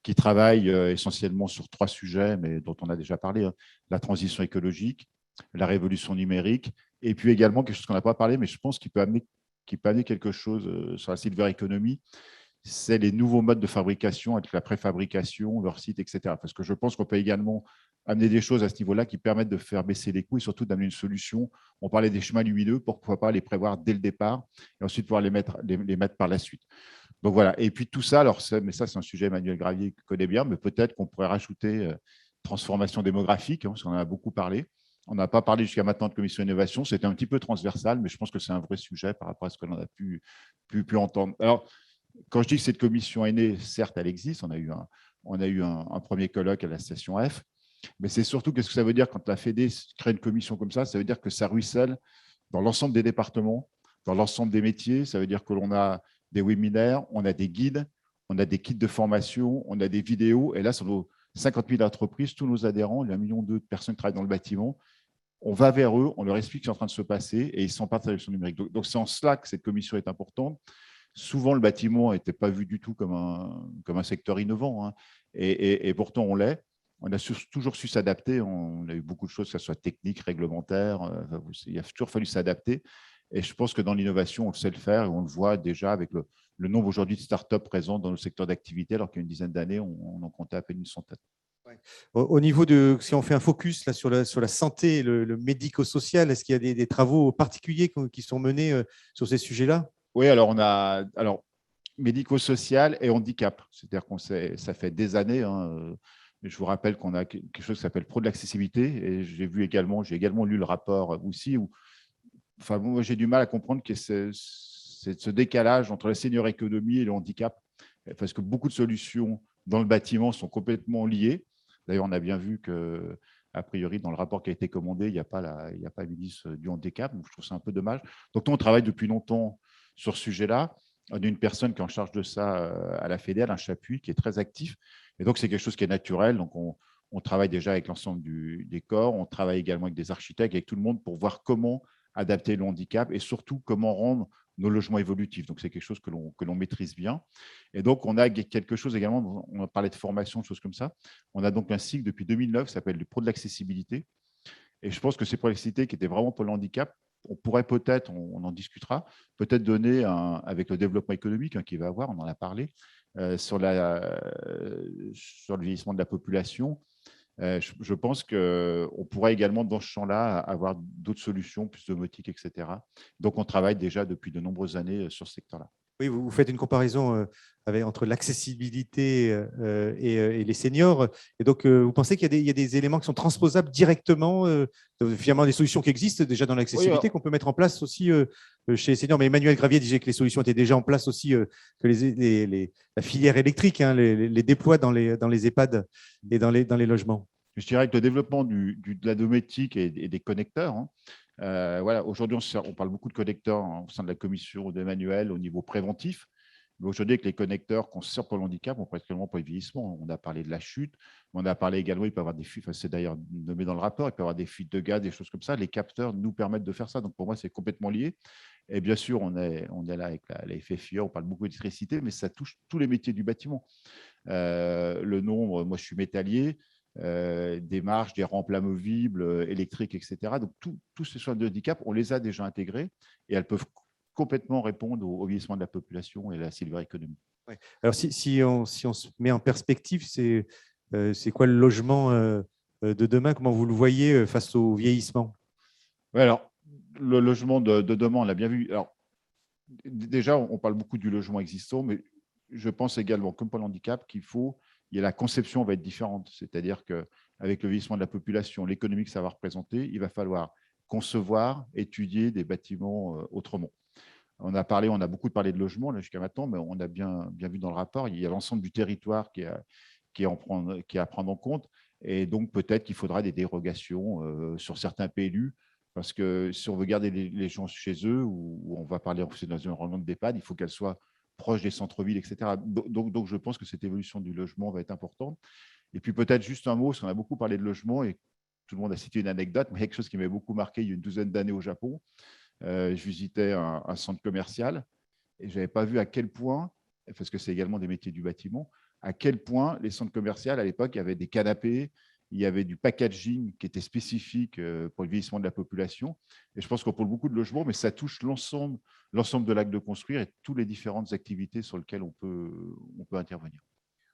qui travaille essentiellement sur 3 sujets, mais dont on a déjà parlé, la transition écologique, la révolution numérique, et puis également quelque chose qu'on n'a pas parlé, mais je pense qu'il peut amener quelque chose sur la silver economy, c'est les nouveaux modes de fabrication avec la préfabrication, leur site, etc. Parce que je pense qu'on peut également amener des choses à ce niveau-là qui permettent de faire baisser les coûts et surtout d'amener une solution. On parlait des chemins lumineux, pourquoi pas les prévoir dès le départ et ensuite pouvoir les mettre par la suite. Donc voilà. Et puis tout ça, mais ça c'est un sujet Emmanuel Gravier qui connaît bien, mais peut-être qu'on pourrait rajouter transformation démographique, parce qu'on en a beaucoup parlé. On n'a pas parlé jusqu'à maintenant de commission innovation, c'était un petit peu transversal, mais je pense que c'est un vrai sujet par rapport à ce que l'on a pu entendre. Alors, quand je dis que cette commission est née, certes, elle existe, on a eu un premier colloque à la station F, mais c'est surtout qu'est-ce que ça veut dire quand la Fédé crée une commission comme ça veut dire que ça ruisselle dans l'ensemble des départements, dans l'ensemble des métiers, ça veut dire que l'on a des webinaires, on a des guides, on a des kits de formation, on a des vidéos, et là, sur nos 50 000 entreprises, tous nos adhérents, il y a 1,2 million de personnes qui travaillent dans le bâtiment, on va vers eux, on leur explique ce qui est en train de se passer et ils s'emparent de la solution numérique. Donc, c'est en cela que cette commission est importante. Souvent, le bâtiment n'était pas vu du tout comme un secteur innovant, hein, et pourtant, on l'est. On a toujours su s'adapter. On a eu beaucoup de choses, que ce soit technique, réglementaire. Il a toujours fallu s'adapter. Et je pense que dans l'innovation, on le sait le faire et on le voit déjà avec le nombre aujourd'hui de startups présentes dans le secteur d'activité, alors qu'il y a une dizaine d'années, on en comptait à peine une centaine. Au niveau si on fait un focus là, sur la santé, le médico-social, est-ce qu'il y a des travaux particuliers qui sont menés sur ces sujets-là? Oui, alors on a médico-social et handicap. C'est-à-dire ça fait des années. Je vous rappelle qu'on a quelque chose qui s'appelle Pro de l'accessibilité. Et j'ai également lu le rapport aussi. Moi, j'ai du mal à comprendre que c'est ce décalage entre la senior économie et le handicap. Parce que beaucoup de solutions dans le bâtiment sont complètement liées. D'ailleurs, on a bien vu qu'a priori, dans le rapport qui a été commandé, il n'y a pas le ministre du handicap. Donc, je trouve ça un peu dommage. Donc, nous, on travaille depuis longtemps sur ce sujet-là. On a une personne qui est en charge de ça à la Fédé, Alain Chapuis, qui est très actif. Et donc, c'est quelque chose qui est naturel. Donc, on travaille déjà avec l'ensemble des corps. On travaille également avec des architectes, avec tout le monde pour voir comment adapter le handicap et surtout comment rendre nos logements évolutifs. Donc, c'est quelque chose que l'on maîtrise bien. Et donc, on a quelque chose également, on a parlé de formation, de choses comme ça. On a donc un cycle depuis 2009 qui s'appelle le Pro de l'accessibilité. Et je pense que ces Pro de l'accessibilité qui étaient vraiment pour le handicap, on pourrait peut-être, on en discutera, peut-être donner, avec le développement économique qu'il va avoir, on en a parlé, sur le vieillissement de la population. Je pense qu'on pourrait également, dans ce champ-là, avoir d'autres solutions, plus domotiques, etc. Donc, on travaille déjà depuis de nombreuses années sur ce secteur-là. Oui, vous faites une comparaison entre l'accessibilité et les seniors. Et donc, vous pensez qu'il y a des éléments qui sont transposables directement, finalement, des solutions qui existent déjà dans l'accessibilité, qu'on peut mettre en place aussi chez les seniors. Mais Emmanuel Gravier disait que les solutions étaient déjà en place aussi, que la filière électrique les déploie dans les EHPAD et dans les logements. Je dirais que le développement de la domotique et des connecteurs, voilà, aujourd'hui, on parle beaucoup de connecteurs au sein de la commission d'Emmanuel au niveau préventif. Mais aujourd'hui, avec les connecteurs qu'on sert pour le handicap, on peut également pour le vieillissement. On a parlé de la chute, mais on a parlé également, il peut y avoir des fuites, c'est d'ailleurs nommé dans le rapport, il peut y avoir des fuites de gaz, des choses comme ça. Les capteurs nous permettent de faire ça. Donc, pour moi, c'est complètement lié. Et bien sûr, on est là avec la FFIE, on parle beaucoup d'électricité, mais ça touche tous les métiers du bâtiment. Le nombre, moi, je suis métallier. Des marches, des rampes amovibles, électriques, etc. Donc, tous ces soins de handicap, on les a déjà intégrés et elles peuvent complètement répondre au vieillissement de la population et à la silver economy. Ouais. Alors, si on se met en perspective, c'est quoi le logement de demain? Comment vous le voyez face au vieillissement? Ouais, alors, le logement de demain, on l'a bien vu. Alors, déjà, on parle beaucoup du logement existant, mais je pense également, comme pour le handicap, la conception va être différente. C'est-à-dire qu'avec le vieillissement de la population, l'économie que ça va représenter, il va falloir concevoir, étudier des bâtiments autrement. On a beaucoup parlé de logement jusqu'à maintenant, mais on a bien vu dans le rapport, il y a l'ensemble du territoire qui est à prendre en compte. Et donc, peut-être qu'il faudra des dérogations sur certains PLU, parce que si on veut garder les gens chez eux, ou on va parler dans un environnement d'EHPAD, il faut qu'elles soient proche des centres-villes, etc. Donc, je pense que cette évolution du logement va être importante. Et puis, peut-être juste un mot, parce qu'on a beaucoup parlé de logement et tout le monde a cité une anecdote, mais quelque chose qui m'avait beaucoup marqué il y a une douzaine d'années au Japon. Je visitais un centre commercial et je n'avais pas vu à quel point, parce que c'est également des métiers du bâtiment, à quel point les centres commerciaux, à l'époque, il y avait des canapés, il y avait du packaging qui était spécifique pour le vieillissement de la population. Et je pense qu'on parle beaucoup de logement, mais ça touche l'ensemble de l'acte de construire et toutes les différentes activités sur lesquelles on peut intervenir.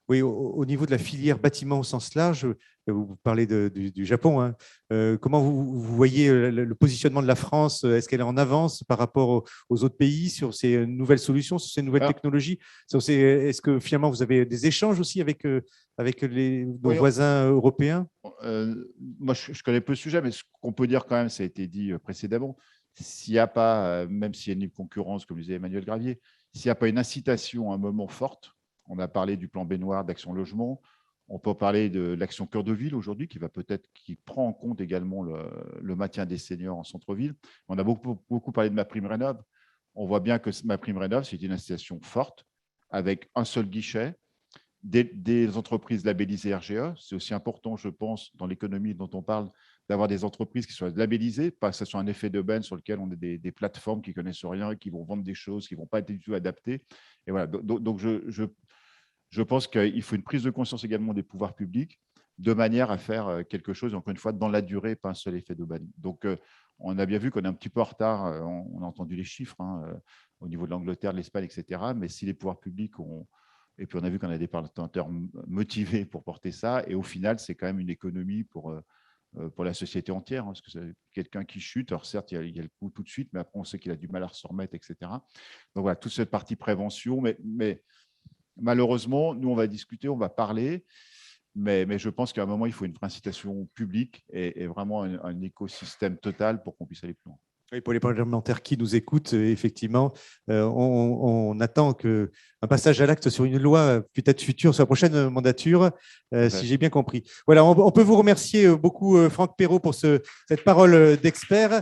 Oui, au niveau de la filière bâtiment au sens large, vous parlez du Japon. Hein. Comment vous voyez le positionnement de la France? Est-ce qu'elle est en avance par rapport aux autres pays sur ces nouvelles solutions, sur ces nouvelles technologies? Est-ce que finalement vous avez des échanges aussi avec nos voisins européens? Moi, je connais peu le sujet, mais ce qu'on peut dire quand même, ça a été dit précédemment, s'il n'y a pas, même s'il y a une concurrence, comme disait Emmanuel Gravier, s'il n'y a pas une incitation à un moment forte, on a parlé du plan baignoire d'Action Logement, on peut parler de l'action Cœur de Ville aujourd'hui, qui prend en compte également le maintien des seniors en centre-ville. On a beaucoup parlé de MaPrimeRénov'. On voit bien que MaPrimeRénov', c'est une incitation forte, avec un seul guichet, des entreprises labellisées RGE. C'est aussi important, je pense, dans l'économie dont on parle, d'avoir des entreprises qui soient labellisées, pas que ce soit un effet d'aubaine sur lequel on a des plateformes qui ne connaissent rien et qui vont vendre des choses qui ne vont pas être du tout adaptées. Et voilà. Donc je pense qu'il faut une prise de conscience également des pouvoirs publics de manière à faire quelque chose, encore une fois, dans la durée, pas un seul effet d'aubaine. Donc, on a bien vu qu'on est un petit peu en retard. On a entendu les chiffres au niveau de l'Angleterre, de l'Espagne, etc. Mais si les pouvoirs publics ont… Et puis, on a vu qu'on a des parlementaires motivés pour porter ça. Et au final, c'est quand même une économie pour la société entière. Parce que c'est quelqu'un qui chute. Alors, certes, il y a le coût tout de suite, mais après, on sait qu'il a du mal à se remettre, etc. Donc, voilà, toute cette partie prévention. Mais malheureusement, nous, on va discuter, on va parler, mais je pense qu'à un moment, il faut une incitation publique et vraiment un écosystème total pour qu'on puisse aller plus loin. Oui, pour les parlementaires qui nous écoutent, effectivement, on attend un passage à l'acte sur une loi peut-être future, sur la prochaine mandature, si j'ai bien compris. Voilà, on peut vous remercier beaucoup, Franck Perrault, pour cette parole d'expert.